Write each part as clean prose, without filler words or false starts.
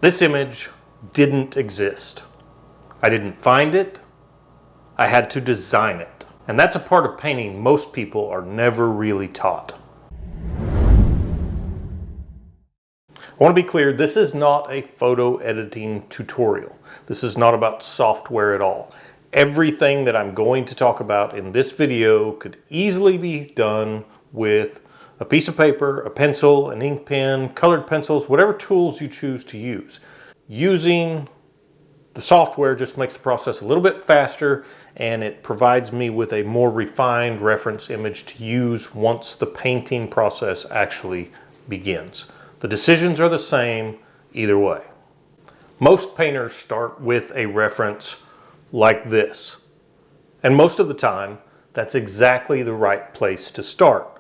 This image didn't exist. I didn't find it. I had to design it. And that's a part of painting most people are never really taught. I want to be clear, this is not a photo editing tutorial. This is not about software at all. Everything that I'm going to talk about in this video could easily be done with a piece of paper, a pencil, an ink pen, colored pencils, whatever tools you choose to use. Using the software just makes the process a little bit faster, and it provides me with a more refined reference image to use once the painting process actually begins. The decisions are the same either way. Most painters start with a reference like this. And most of the time, that's exactly the right place to start.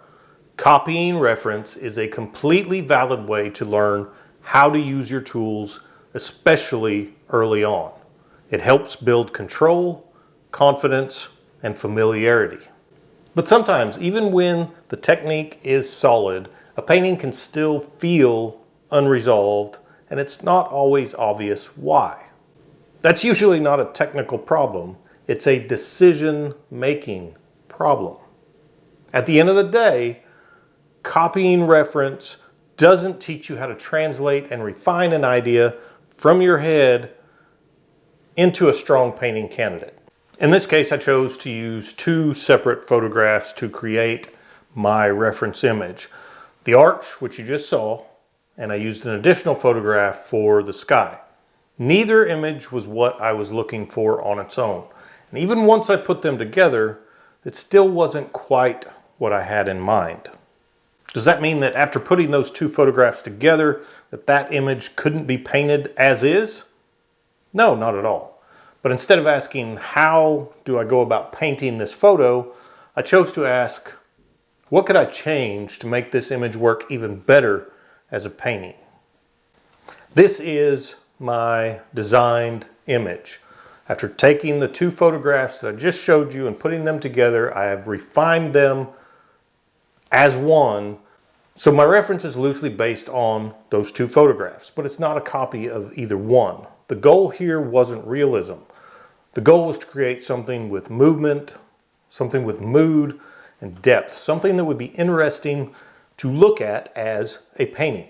Copying reference is a completely valid way to learn how to use your tools, especially early on. It helps build control, confidence, and familiarity. But sometimes, even when the technique is solid, a painting can still feel unresolved, and it's not always obvious why. That's usually not a technical problem. It's a decision-making problem. At the end of the day, copying reference doesn't teach you how to translate and refine an idea from your head into a strong painting candidate. In this case, I chose to use two separate photographs to create my reference image. The arch, which you just saw, and I used an additional photograph for the sky. Neither image was what I was looking for on its own. And even once I put them together, it still wasn't quite what I had in mind. Does that mean that after putting those two photographs together, that image couldn't be painted as is? No, not at all. But instead of asking, how do I go about painting this photo, I chose to ask, what could I change to make this image work even better as a painting? This is my designed image. After taking the two photographs that I just showed you and putting them together, I have refined them as one. So my reference is loosely based on those two photographs, but it's not a copy of either one. The goal here wasn't realism. The goal was to create something with movement, something with mood and depth, something that would be interesting to look at as a painting.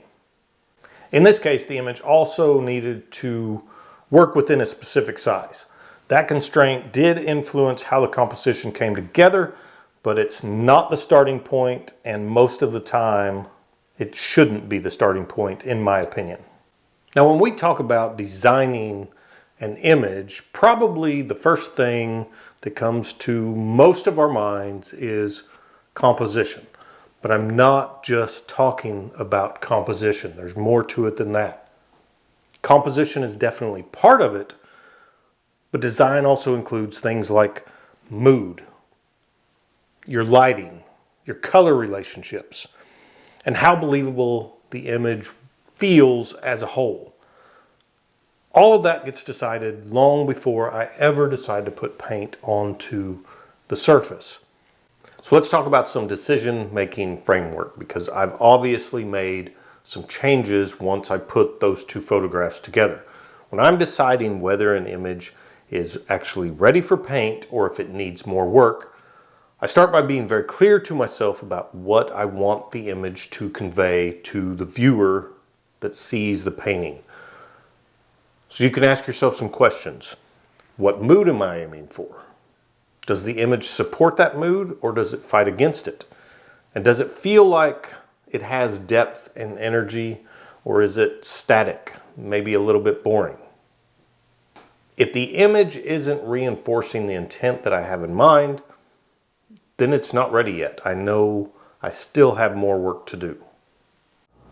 In this case, the image also needed to work within a specific size. That constraint did influence how the composition came together, but it's not the starting point, and most of the time, it shouldn't be the starting point, in my opinion. Now, when we talk about designing an image, probably the first thing that comes to most of our minds is composition. But I'm not just talking about composition. There's more to it than that. Composition is definitely part of it, but design also includes things like mood, your lighting, your color relationships, and how believable the image feels as a whole. All of that gets decided long before I ever decide to put paint onto the surface. So let's talk about some decision-making framework, because I've obviously made some changes once I put those two photographs together. When I'm deciding whether an image is actually ready for paint or if it needs more work, I start by being very clear to myself about what I want the image to convey to the viewer that sees the painting. So you can ask yourself some questions. What mood am I aiming for? Does the image support that mood, or does it fight against it? And does it feel like it has depth and energy, or is it static, maybe a little bit boring? If the image isn't reinforcing the intent that I have in mind, then it's not ready yet. I know I still have more work to do.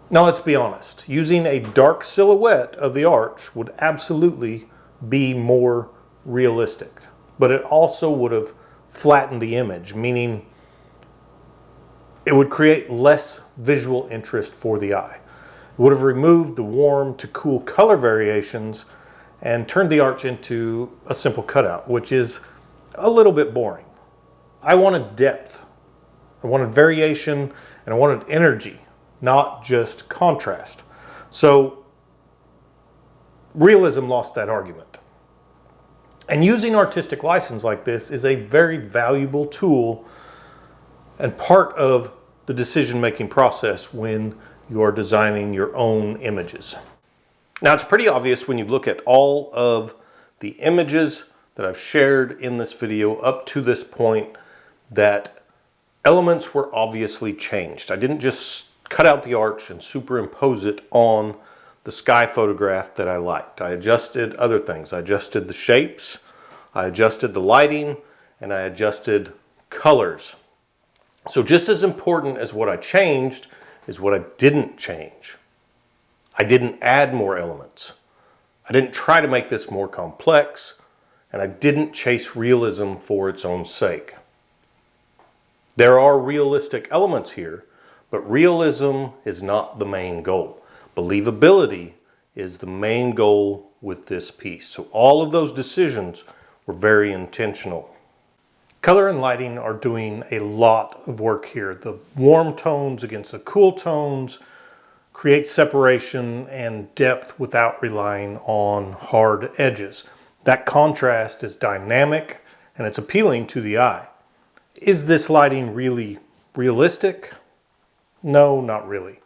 Now let's be honest, using a dark silhouette of the arch would absolutely be more realistic, but it also would have flattened the image, meaning it would create less visual interest for the eye. It would have removed the warm to cool color variations and turned the arch into a simple cutout, which is a little bit boring. I wanted depth, I wanted variation, and I wanted energy, not just contrast. So Realism lost that argument. And using artistic license like this is a very valuable tool and part of the decision-making process when you are designing your own images. Now, it's pretty obvious when you look at all of the images that I've shared in this video up to this point that elements were obviously changed. I didn't just cut out the arch and superimpose it on the sky photograph that I liked. I adjusted other things. I adjusted the shapes, I adjusted the lighting, and I adjusted colors. So just as important as what I changed is what I didn't change. I didn't add more elements. I didn't try to make this more complex, and I didn't chase realism for its own sake. There are realistic elements here, but realism is not the main goal. Believability is the main goal with this piece. So all of those decisions were very intentional. Color and lighting are doing a lot of work here. The warm tones against the cool tones create separation and depth without relying on hard edges. That contrast is dynamic and it's appealing to the eye. Is this lighting really realistic? No, not really.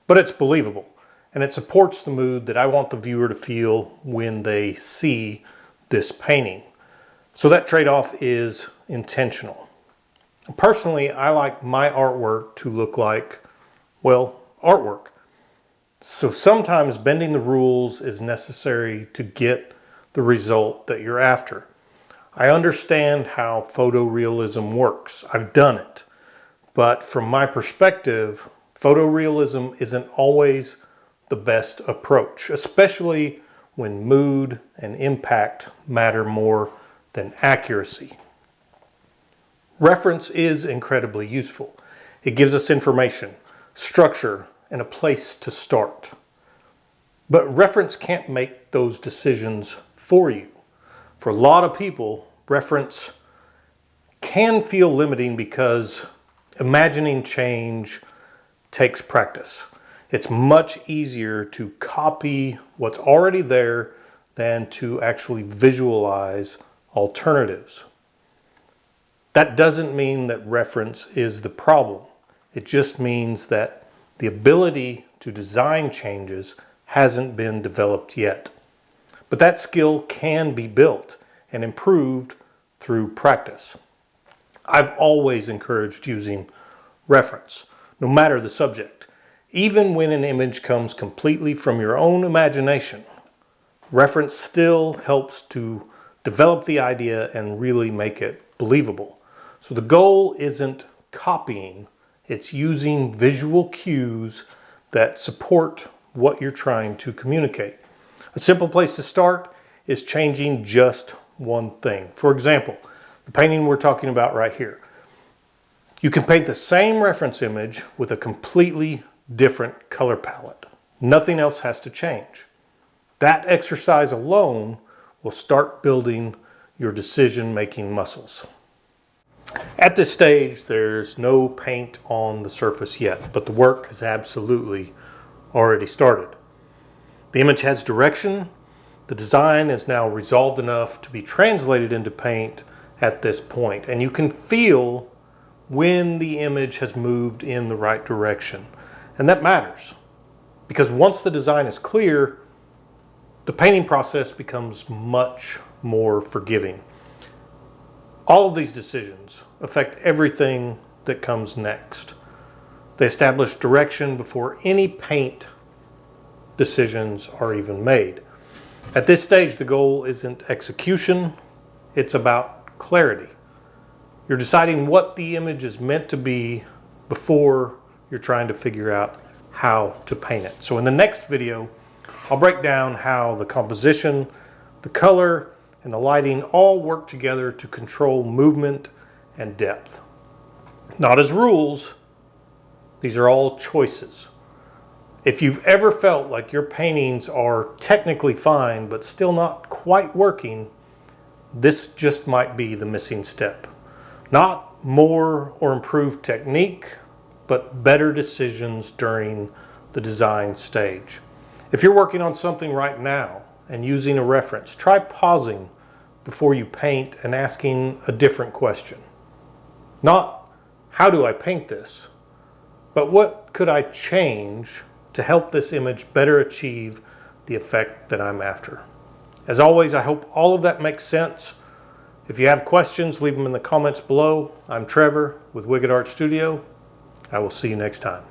But it's believable and it supports the mood that I want the viewer to feel when they see this painting. So that trade-off is intentional. Personally, I like my artwork to look like, well, artwork. So sometimes bending the rules is necessary to get the result that you're after. I understand how photorealism works. I've done it. But from my perspective, photorealism isn't always the best approach, especially when mood and impact matter more than accuracy. Reference is incredibly useful. It gives us information, structure, and a place to start. But reference can't make those decisions for you. For a lot of people, reference can feel limiting because imagining change takes practice. It's much easier to copy what's already there than to actually visualize alternatives. That doesn't mean that reference is the problem. It just means that the ability to design changes hasn't been developed yet. But that skill can be built and improved through practice. I've always encouraged using reference, no matter the subject. Even when an image comes completely from your own imagination, reference still helps to develop the idea and really make it believable. So the goal isn't copying, it's using visual cues that support what you're trying to communicate. A simple place to start is changing just one thing. For example, the painting we're talking about right here. You can paint the same reference image with a completely different color palette. Nothing else has to change. That exercise alone will start building your decision-making muscles. At this stage, there's no paint on the surface yet, but the work has absolutely already started. The image has direction. The design is now resolved enough to be translated into paint at this point, and you can feel when the image has moved in the right direction. And that matters, because once the design is clear, the painting process becomes much more forgiving. All of these decisions affect everything that comes next. They establish direction before any paint decisions are even made. At this stage, the goal isn't execution, it's about clarity. You're deciding what the image is meant to be before you're trying to figure out how to paint it. So in the next video, I'll break down how the composition, the color, and the lighting all work together to control movement and depth. Not as rules, these are all choices. If you've ever felt like your paintings are technically fine but still not quite working, this just might be the missing step. Not more or improved technique, but better decisions during the design stage. If you're working on something right now and using a reference. Try pausing before you paint and asking a different question. Not, how do I paint this? But what could I change to help this image better achieve the effect that I'm after? As always, I hope all of that makes sense. If you have questions, leave them in the comments below. I'm Trevor with Wicked Art Studio. I will see you next time.